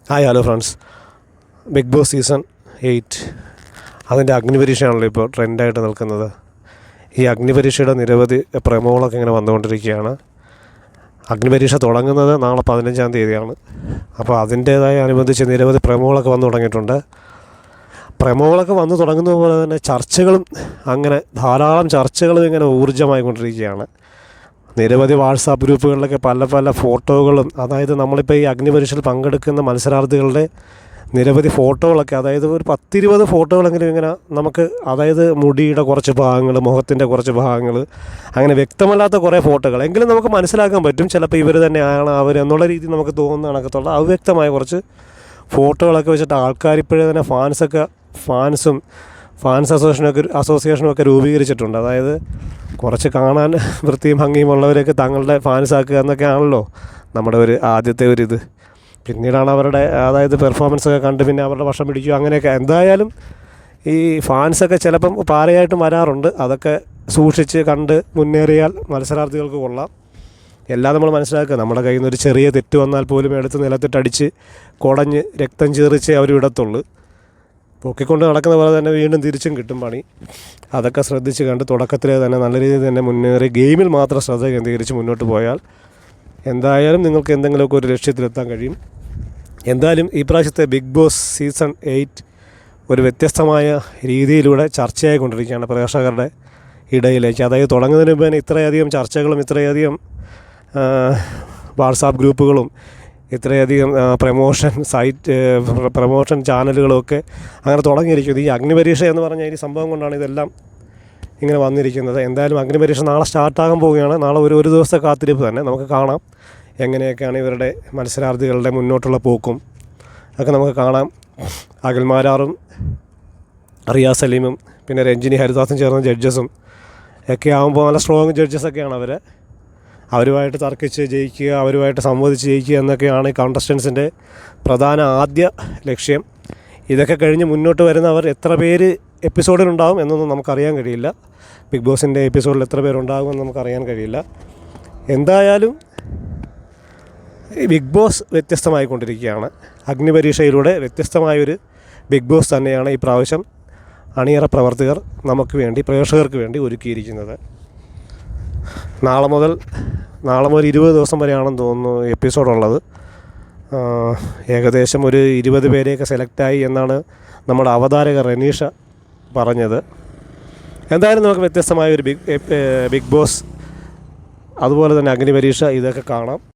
Hi hello friends. Bigg Boss season 8 അതിൻ്റെ അഗ്നിപരീക്ഷയാണല്ലോ ഇപ്പോൾ ട്രെൻഡായിട്ട് നിൽക്കുന്നത്. ഈ അഗ്നിപരീക്ഷയുടെ നിരവധി പ്രമോകളൊക്കെ ഇങ്ങനെ വന്നുകൊണ്ടിരിക്കുകയാണ്. അഗ്നിപരീക്ഷ തുടങ്ങുന്നത് നാളെ 15-ാം തീയതിയാണ്. അപ്പോൾ അതിൻ്റേതായ അനുബന്ധിച്ച് നിരവധി പ്രമോകളൊക്കെ വന്നു തുടങ്ങിയിട്ടുണ്ട്. പ്രമോകളൊക്കെ വന്നു തുടങ്ങുന്നത് പോലെ തന്നെ ചർച്ചകളും അങ്ങനെ ധാരാളം ചർച്ചകളും ഇങ്ങനെ ഊർജ്ജമായിക്കൊണ്ടിരിക്കുകയാണ്. നിരവധി വാട്സാപ്പ് ഗ്രൂപ്പുകളിലൊക്കെ പല ഫോട്ടോകളും, അതായത് നമ്മളിപ്പോൾ ഈ അഗ്നിപരീക്ഷയിൽ പങ്കെടുക്കുന്ന മത്സരാർത്ഥികളുടെ നിരവധി ഫോട്ടോകളൊക്കെ, അതായത് ഒരു 10-20 ഫോട്ടോകളെങ്കിലും ഇങ്ങനെ നമുക്ക്, അതായത് മുടിയുടെ കുറച്ച് ഭാഗങ്ങൾ, മുഖത്തിൻ്റെ കുറച്ച് ഭാഗങ്ങൾ, അങ്ങനെ വ്യക്തമല്ലാത്ത കുറേ ഫോട്ടോകൾ എങ്കിലും നമുക്ക് മനസ്സിലാക്കാൻ പറ്റും ചിലപ്പോൾ ഇവർ തന്നെയാണ് അവർ എന്നുള്ള രീതിയിൽ നമുക്ക് തോന്നുന്ന കണക്കത്തുള്ള അവ്യക്തമായ കുറച്ച് ഫോട്ടോകളൊക്കെ വെച്ചിട്ട് ആൾക്കാർ ഇപ്പോഴേ തന്നെ ഫാൻസ് അസോസിയേഷനും ഒക്കെ രൂപീകരിച്ചിട്ടുണ്ട്. അതായത് കുറച്ച് കാണാൻ വൃത്തിയും ഭംഗിയുമുള്ളവരെയൊക്കെ തങ്ങളുടെ ഫാൻസാക്കുക എന്നൊക്കെയാണല്ലോ നമ്മുടെ ആദ്യത്തെ ഒരിത്. പിന്നീടാണ് അവരുടെ, അതായത് പെർഫോമൻസൊക്കെ കണ്ട് പിന്നെ അവരുടെ വശം പിടിക്കുക, അങ്ങനെയൊക്കെ. എന്തായാലും ഈ ഫാൻസൊക്കെ ചിലപ്പം പാരയായിട്ടും വരാറുണ്ട്. അതൊക്കെ സൂക്ഷിച്ച് കണ്ട് മുന്നേറിയാൽ മത്സരാർത്ഥികൾക്ക് കൊള്ളാം. എല്ലാം നമ്മൾ മനസ്സിലാക്കുക. നമ്മുടെ കയ്യിൽ നിന്ന് ഒരു ചെറിയ തെറ്റ് വന്നാൽ പോലും എടുത്ത് നിലത്തിട്ടടിച്ച് കുടഞ്ഞ് രക്തം ചീറിച്ച് അവർ വിടത്തുള്ളൂ. പൊക്കിക്കൊണ്ട് നടക്കുന്ന പോലെ തന്നെ വീണ്ടും തിരിച്ചും കിട്ടും പണി. അതൊക്കെ ശ്രദ്ധിച്ച് കണ്ട് തുടക്കത്തിലേ തന്നെ നല്ല രീതിയിൽ തന്നെ മുന്നേറി ഗെയിമിൽ മാത്രം ശ്രദ്ധ കേന്ദ്രീകരിച്ച് മുന്നോട്ട് പോയാൽ എന്തായാലും നിങ്ങൾക്ക് എന്തെങ്കിലുമൊക്കെ ഒരു ലക്ഷ്യത്തിലെത്താൻ കഴിയും. എന്തായാലും ഈ പ്രാവശ്യത്തെ ബിഗ് ബോസ് സീസൺ 8 ഒരു വ്യത്യസ്തമായ രീതിയിലൂടെ ചർച്ചയായിക്കൊണ്ടിരിക്കുകയാണ് പ്രേക്ഷകരുടെ ഇടയിലേക്ക്. അതായത് തുടങ്ങുന്നതിന് മുമ്പ് തന്നെ ഇത്രയധികം ചർച്ചകളും ഇത്രയധികം വാട്സാപ്പ് ഗ്രൂപ്പുകളും ഇത്രയധികം പ്രമോഷൻ ചാനലുകളുമൊക്കെ അങ്ങനെ തുടങ്ങിയിരിക്കുന്നത്. ഈ അഗ്നിപരീക്ഷ എന്ന് പറഞ്ഞ ഈ സംഭവം കൊണ്ടാണ് ഇതെല്ലാം ഇങ്ങനെ വന്നിരിക്കുന്നത്. എന്തായാലും അഗ്നിപരീക്ഷ നാളെ സ്റ്റാർട്ടാകാൻ പോവുകയാണ്. നാളെ ഒരു ദിവസത്തെ കാത്തിരിപ്പ് തന്നെ. നമുക്ക് കാണാം എങ്ങനെയൊക്കെയാണ് ഇവരുടെ മത്സരാർത്ഥികളുടെ മുന്നോട്ടുള്ള പോക്കും ഒക്കെ നമുക്ക് കാണാം. അഖിൽമാരാറും റിയാസ് സലീമും പിന്നെ രഞ്ജിനി ഹരിദാസും ചേർന്ന ജഡ്ജസും ഒക്കെ ആകുമ്പോൾ നല്ല സ്ട്രോങ് ജഡ്ജസൊക്കെയാണ് അവരുമായിട്ട് തർക്കിച്ച് ജയിക്കുക, അവരുമായിട്ട് സംവദിച്ച് ജയിക്കുക എന്നൊക്കെയാണ് ഈ കോണ്ടസ്റ്റൻസിൻ്റെ പ്രധാന ആദ്യ ലക്ഷ്യം. ഇതൊക്കെ കഴിഞ്ഞ് മുന്നോട്ട് വരുന്നവർ എത്ര പേര് എപ്പിസോഡിലുണ്ടാകും എന്നൊന്നും നമുക്കറിയാൻ കഴിയില്ല. ബിഗ് ബോസിൻ്റെ എപ്പിസോഡിൽ എത്ര പേരുണ്ടാകുമെന്ന് നമുക്കറിയാൻ കഴിയില്ല. എന്തായാലും ബിഗ് ബോസ് വ്യത്യസ്തമായിക്കൊണ്ടിരിക്കുകയാണ്. അഗ്നിപരീക്ഷയിലൂടെ വ്യത്യസ്തമായൊരു ബിഗ് ബോസ് തന്നെയാണ് ഈ പ്രാവശ്യം അണിയറ പ്രവർത്തകർ നമുക്ക് വേണ്ടി, പ്രേക്ഷകർക്ക് വേണ്ടി ഒരുക്കിയിരിക്കുന്നത്. നാളെ മുതൽ 20 ദിവസം വരെയാണെന്ന് തോന്നുന്നു എപ്പിസോഡുള്ളത്. ഏകദേശം ഒരു 20 പേരെയൊക്കെ സെലക്റ്റായി എന്നാണ് നമ്മുടെ അവതാരക റനീഷ പറഞ്ഞത്. എന്തായാലും നമുക്ക് വ്യത്യസ്തമായ ഒരു ബിഗ് ബോസ്, അതുപോലെ തന്നെ അഗ്നിപരീക്ഷ, ഇതൊക്കെ കാണാം.